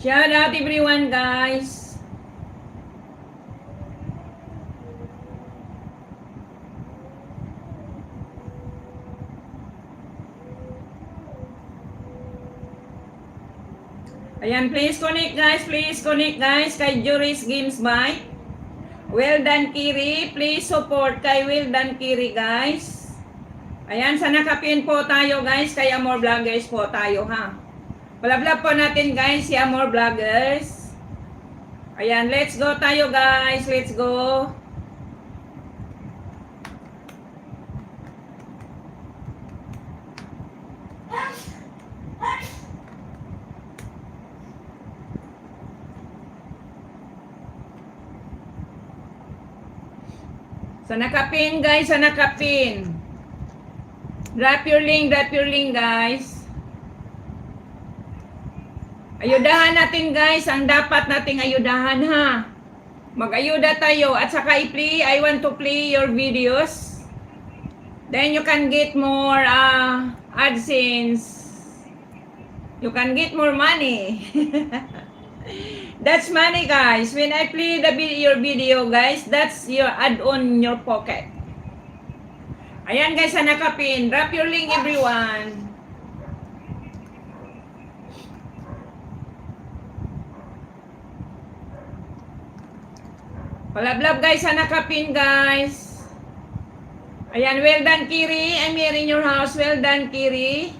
Shout out everyone, guys. Ayan, please connect guys. Please connect guys kay Juris Games by Well Done Kiri. Please support kay Well Done Kiri, guys. Ayan, sa nakapin po tayo guys. Kay Amor Vloggers po tayo, ha. Palablab po natin guys si Amor Vloggers. Ayan, let's go tayo guys. Let's go. Sa nakapin guys, sa nakapin. Drop your link guys. Ayudahan natin guys, ang dapat nating ayudahan, ha. Mag-ayuda tayo at saka i-play, I want to play your videos. Then you can get more AdSense. You can get more money. That's money guys. When I play your video guys, that's your add-on your pocket. Ayan guys, sa nakapin. Drop your link everyone. Palablab guys, sa nakapin guys. Ayan, well done Kiri. I'm here in your house. Well done Kiri.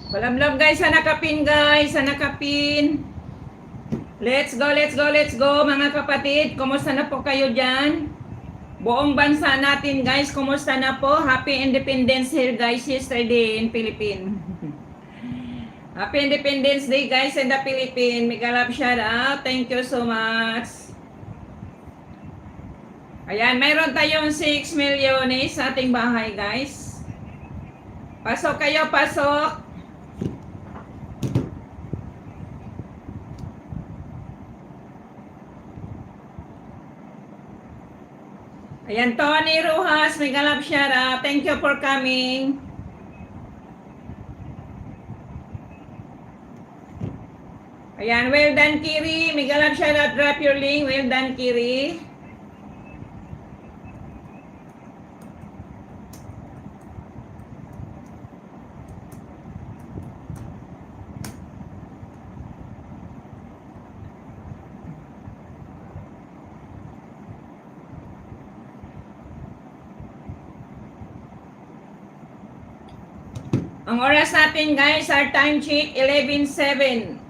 Palamlam guys, sa nakapin guys, sa nakapin. Let's go, let's go, let's go mga kapatid. Kumusta na po kayo dyan? Buong bansa natin guys, kumusta na po? Happy Independence Day guys yesterday in Philippines. Happy Independence Day guys in the Philippines. Mega love shout out. Thank you so much. Ayan, mayroon tayong 6 million sa ating bahay guys. Pasok kayo, pasok. Ayan, Tony Rojas, mega love shout out. Thank you for coming. Ayan, well done Kiri. Mega love shout out. Drop your link. Well done Kiri. Ang oras natin guys, our time check, 11:07.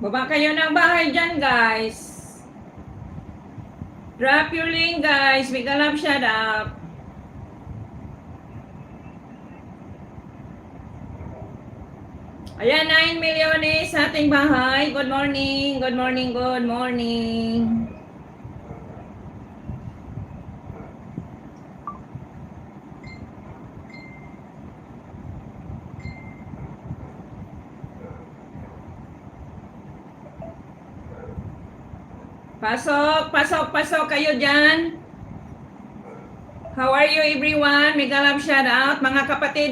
Baba kayo ng bahay dyan, guys. Drop your link, guys. Mega love shout out. Ayan, 9 million sa ating bahay. Good morning, good morning, good morning. Pasok, pasok, pasok kayo dyan. How are you everyone? Mega love shout out. Mga kapatid,